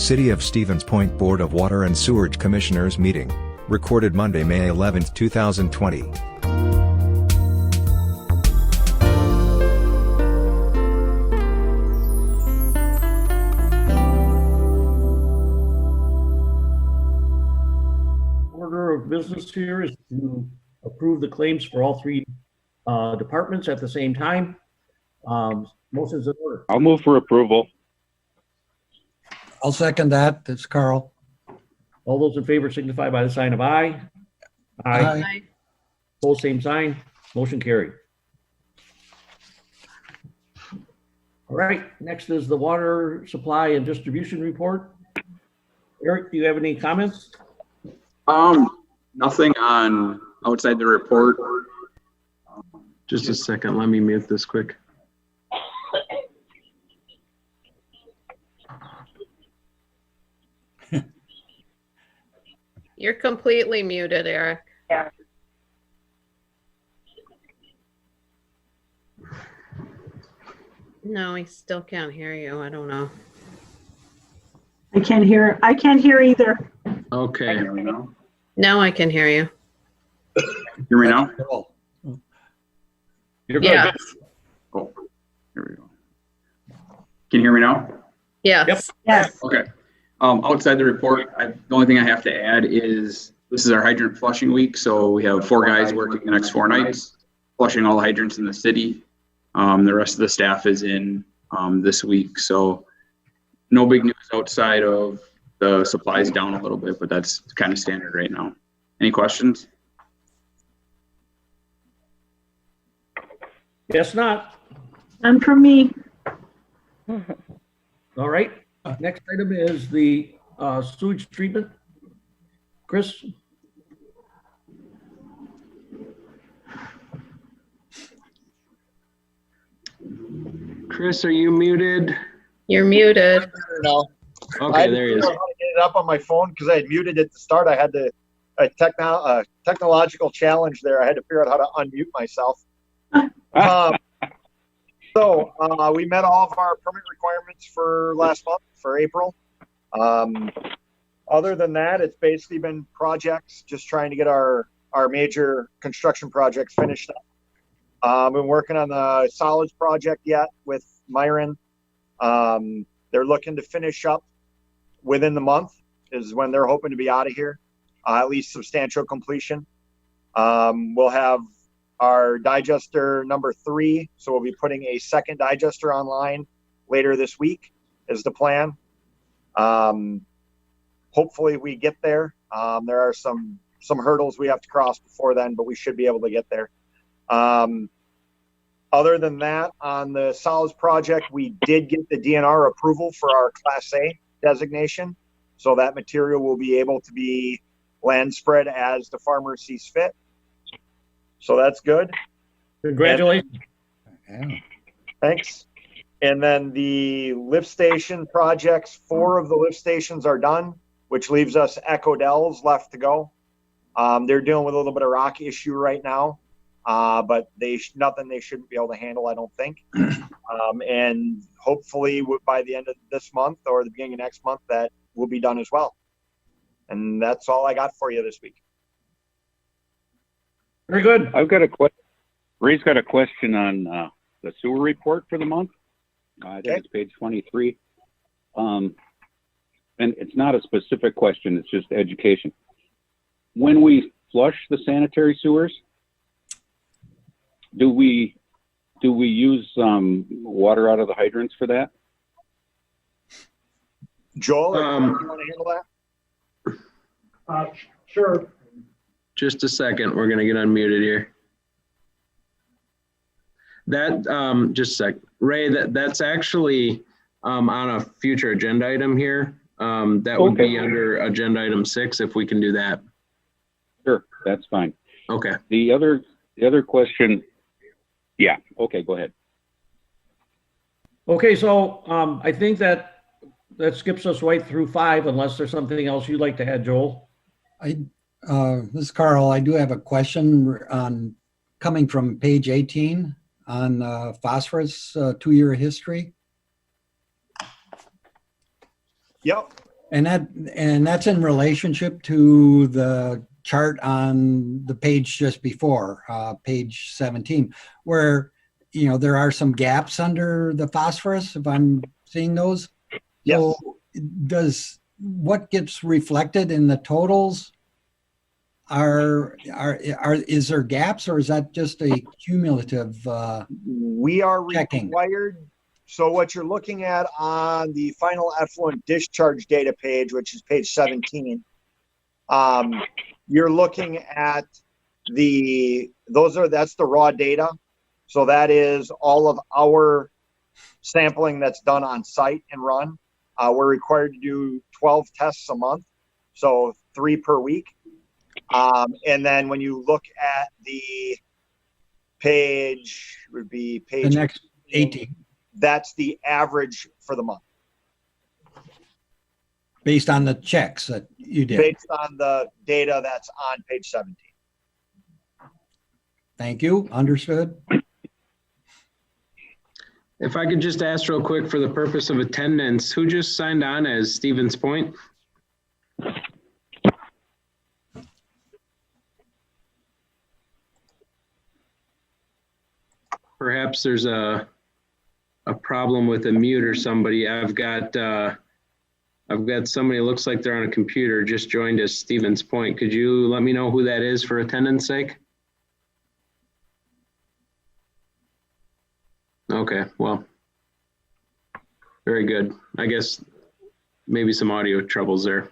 City of Stevens Point Board of Water and Sewerage Commissioners meeting, recorded Monday, May 11, 2020. Order of business here is to approve the claims for all three departments at the same time. Motion's in order. I'll move for approval. I'll second that. It's Carl. All those in favor signify by the sign of aye. Aye. Opposed, same sign. Motion carried. All right, next is the water supply and distribution report. Eric, do you have any comments? Nothing on outside the report. Just a second, let me mute this quick. You're completely muted, Eric. Yeah. No, we still can't hear you. I don't know. I can't hear either. Okay. Hear me now? Now I can hear you. Hear me now? You're good. Yeah. Oh, here we go. Can you hear me now? Yes. Yep. Yes. Okay. Outside the report, the only thing I have to add is this is our hydrant flushing week. So we have 4 guys working the next 4 nights, flushing all the hydrants in the city. The rest of the staff is in this week. So no big news outside of the supplies down a little bit, but that's kind of standard right now. Any questions? Guess not. None from me. All right. Next item is the sewage treatment. Chris? Chris, are you muted? You're muted. No. Okay, there he is. I had to get it up on my phone because I had muted at the start. I had a technological challenge there. I had to figure out how to unmute myself. So we met all of our permit requirements for last month, for April. Other than that, it's basically been projects, just trying to get our major construction projects finished up. I've been working on the solids project yet with Myron. They're looking to finish up within the month is when they're hoping to be out of here, at least substantial completion. We'll have our digester number 3. So we'll be putting a second digester online later this week is the plan. Hopefully we get there. There are some hurdles we have to cross before then, but we should be able to get there. Other than that, on the solids project, we did get the DNR approval for our Class A designation. So that material will be able to be land spread as the farmer sees fit. So that's good. Congratulations. Thanks. And then the lift station projects, 4 of the lift stations are done, which leaves us Echo Dells left to go. They're dealing with a little bit of rock issue right now, but nothing they shouldn't be able to handle, I don't think. And hopefully by the end of this month or the beginning of next month, that will be done as well. And that's all I got for you this week. Very good. I've got a question. Ray's got a question on the sewer report for the month. I think it's page 23. And it's not a specific question, it's just education. When we flush the sanitary sewers, do we use water out of the hydrants for that? Joel, you want to handle that? Sure. Just a second, we're gonna get unmuted here. That, just a sec. Ray, that's actually on a future agenda item here. That would be under agenda item 6 if we can do that. Sure, that's fine. Okay. The other question, yeah, okay, go ahead. Okay, so I think that skips us right through 5 unless there's something else you'd like to add, Joel. This is Carl. I do have a question on coming from page 18 on phosphorus 2-year history. Yep. And that's in relationship to the chart on the page just before, page 17, where, you know, there are some gaps under the phosphorus, if I'm seeing those. Yes. So what gets reflected in the totals is there gaps, or is that just a cumulative We are checking? required. So what you're looking at on the final effluent discharge data page, which is page 17, you're looking at that's the raw data. So that is all of our sampling that's done on site and run. We're required to do 12 tests a month, so 3 per week. And then when you look at the page, would be page The next 18, that's the average for the month, based on the checks that you did. based on the data that's on page 17. Thank you. Understood. If I could just ask real quick for the purpose of attendance, who just signed on as Stevens Point? Perhaps there's a problem with a mute or somebody. I've got somebody, looks like they're on a computer, just joined as Stevens Point. Could you let me know who that is for attendance sake? Okay, well, very good. I guess maybe some audio troubles there.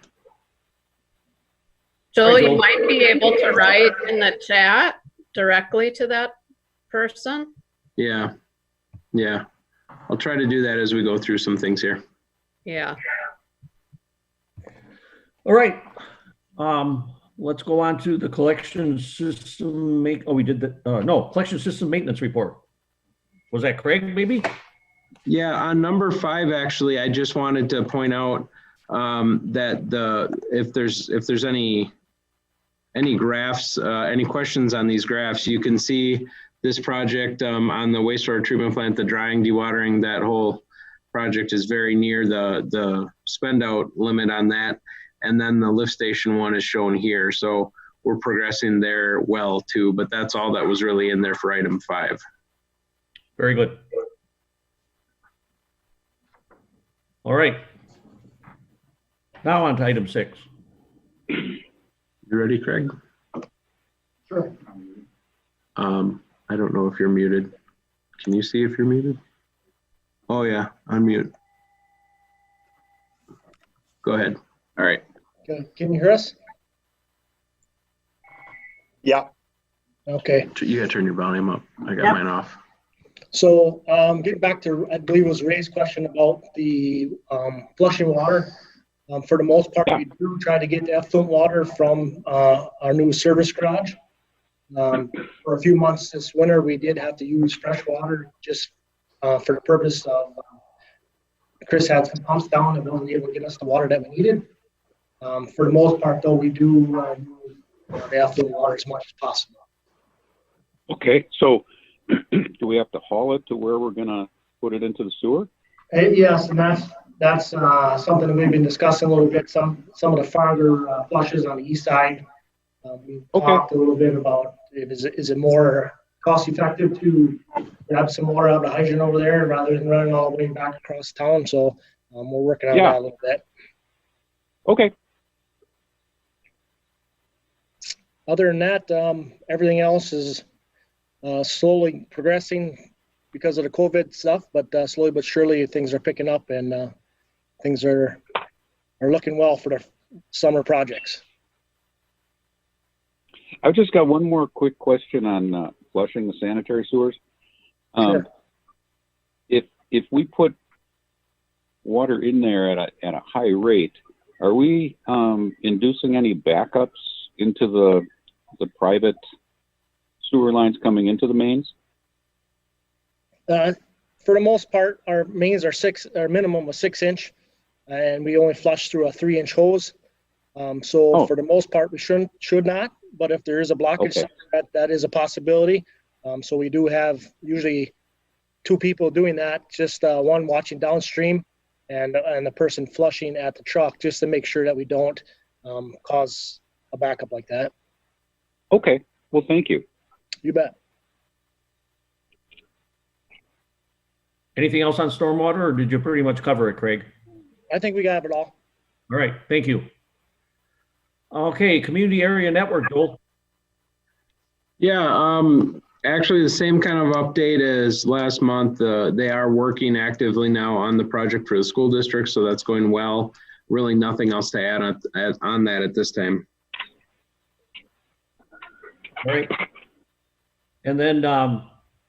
Joel, Hi, you Joel. might be able to write in the chat directly to that person. Yeah, I'll try to do that as we go through some things here. Yeah. All right. Let's go on to the collection system collection system maintenance report. Was that Craig, maybe? Yeah, on number 5, actually, I just wanted to point out that if there's any graphs, any questions on these graphs, you can see this project on the wastewater treatment plant, the drying, dewatering, that whole project is very near the spend out limit on that. And then the lift station one is shown here. So we're progressing there well too, but that's all that was really in there for item 5. Very good. All right. Now on to item 6. You ready, Craig? Sure. I don't know if you're muted. Can you see if you're muted? Oh yeah, unmute. Go ahead. All right. Okay, can you hear us? Yeah. Okay, You gotta turn your volume up. I got Yep. mine off. so getting back to, I believe it was Ray's question about the flushing water. For the most part, we do try to get the effluent water from our new service garage. For a few months this winter, we did have to use fresh water just for the purpose of, Chris had some pumps down and wasn't able to get us the water that we needed. For the most part, though, we do use the effluent water as much as possible. Okay, so do we have to haul it to where we're gonna put it into the sewer? Yes, and that's something that we've been discussing a little bit. Some of the farther flushes on the east side. We talked a little bit about is it more cost effective to grab some water out of the hydrant over there rather than running all the way back across town. So we're working on that a little bit. Okay. Other than that, everything else is slowly progressing because of the COVID stuff, but slowly but surely things are picking up and things are looking well for the summer projects. I've just got one more quick question on flushing the sanitary sewers. Sure. If we put water in there at a high rate, are we inducing any backups into the private sewer lines coming into the mains? For the most part, our mains are our minimum of 6-inch, and we only flush through a 3-inch hose. For the most part, we should not. But if there is a blockage, that is a possibility. So we do have usually 2 people doing that, just one watching downstream and the person flushing at the truck, just to make sure that we don't cause a backup like that. Okay, well, thank you. You bet. Anything else on stormwater, or did you pretty much cover it, Craig? I think we got it all. All right, thank you. Okay, community area network, Joel. Yeah, actually the same kind of update as last month. They are working actively now on the project for the school district, so that's going well. Really nothing else to add on that at this time. All right. And then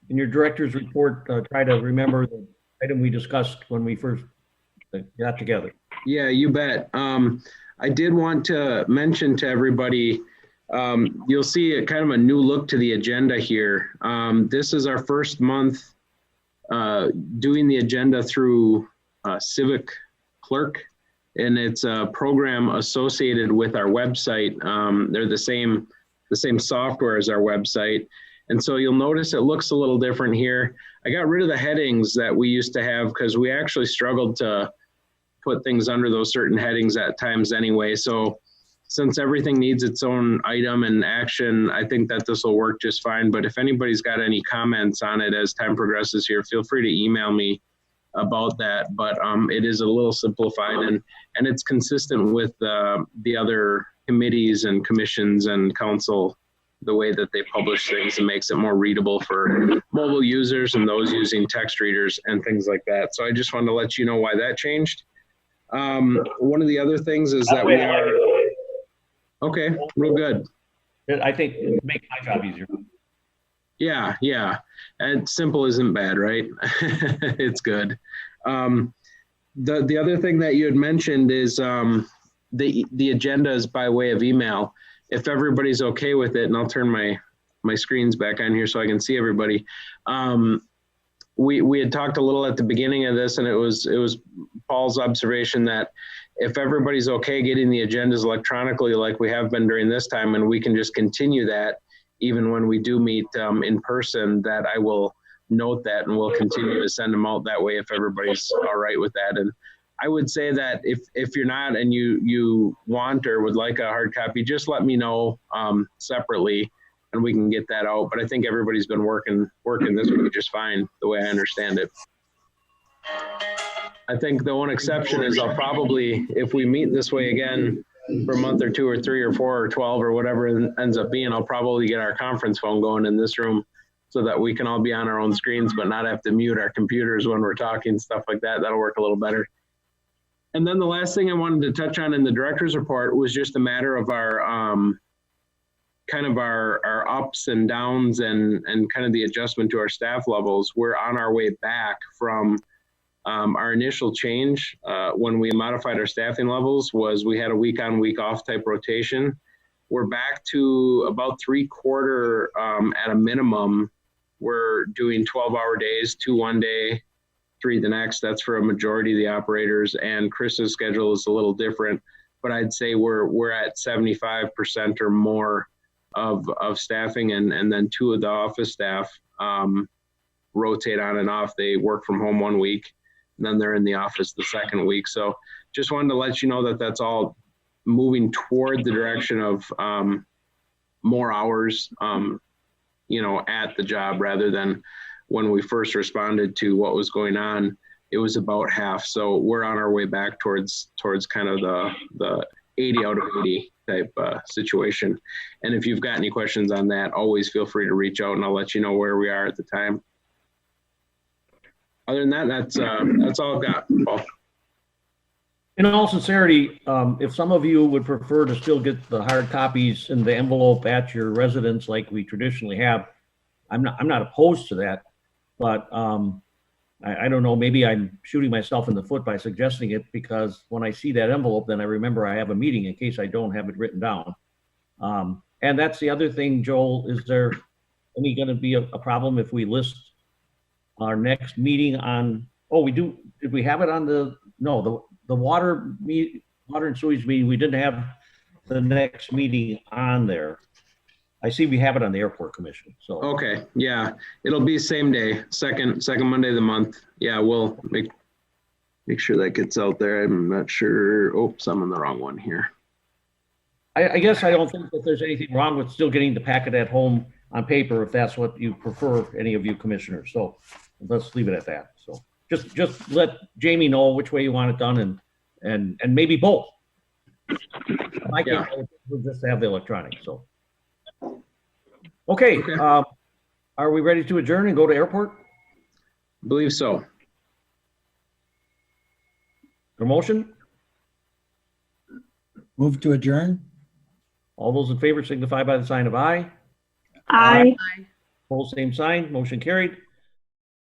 in your director's report, try to remember the item we discussed when we first got together. Yeah, you bet. I did want to mention to everybody, you'll see a kind of a new look to the agenda here. This is our first month doing the agenda through Civic Clerk, and it's a program associated with our website. They're the same software as our website. And so you'll notice it looks a little different here. I got rid of the headings that we used to have because we actually struggled to put things under those certain headings at times anyway. So since everything needs its own item and action, I think that this will work just fine. But if anybody's got any comments on it as time progresses here, feel free to email me about that. But it is a little simplified, and it's consistent with the other committees and commissions and council, the way that they publish things, and makes it more readable for mobile users and those using text readers and things like that. So I just wanted to let you know why that changed. One of the other things is that we are, okay, real good. I think it makes my job easier. Yeah. And simple isn't bad, right? It's good. The other thing that you had mentioned is the agenda is by way of email. If everybody's okay with it, and I'll turn my screens back on here so I can see everybody. We had talked a little at the beginning of this, and it was Paul's observation that if everybody's okay getting the agendas electronically like we have been during this time, and we can just continue that even when we do meet in person, that I will note that, and we'll continue to send them out that way if everybody's all right with that. And I would say that if you're not and you want or would like a hard copy, just let me know separately, and we can get that out. But I think everybody's been working this week just fine, the way I understand it. I think the one exception is I'll probably, if we meet this way again for a month or 2 or 3 or 4 or 12 or whatever it ends up being, I'll probably get our conference phone going in this room so that we can all be on our own screens but not have to mute our computers when we're talking, stuff like that. That'll work a little better. And then the last thing I wanted to touch on in the director's report was just a matter of our kind of our ups and downs and kind of the adjustment to our staff levels. We're on our way back from our initial change when we modified our staffing levels was we had a week on, week off type rotation. We're back to about 3/4 at a minimum. We're doing 12-hour days, 2 one day, 3 the next. That's for a majority of the operators, and Chris's schedule is a little different, but I'd say we're at 75% or more of staffing, and then 2 of the office staff rotate on and off. They work from home 1 week, and then they're in the office the second week. So just wanted to let you know that that's all moving toward the direction of more hours, at the job, rather than when we first responded to what was going on, it was about half. So we're on our way back towards kind of the 80 out of 80 type situation. And if you've got any questions on that, always feel free to reach out, and I'll let you know where we are at the time. Other than that, that's all I've got, Paul. In all sincerity, if some of you would prefer to still get the hard copies in the envelope at your residence like we traditionally have, I'm not opposed to that. But I don't know, maybe I'm shooting myself in the foot by suggesting it, because when I see that envelope, then I remember I have a meeting in case I don't have it written down. And that's the other thing, Joel, is there any going to be a problem if we list our next meeting on, did we have it on the water and sewage meeting? We didn't have the next meeting on there. I see we have it on the airport commission. So okay, yeah, it'll be same day, second Monday of the month. Yeah, we'll make. make sure that gets out there. I'm not sure. Oops, I'm on the wrong one here. I guess I don't think that there's anything wrong with still getting the packet at home on paper if that's what you prefer, any of you commissioners. So let's leave it at that. So just let Jamie know which way you want it done and maybe both. I can't we'll just have the electronic. So okay. Are we ready to adjourn and go to airport? I believe so. The motion? Move to adjourn? All those in favor signify by the sign of aye. Aye. Opposed, same sign. Motion carried.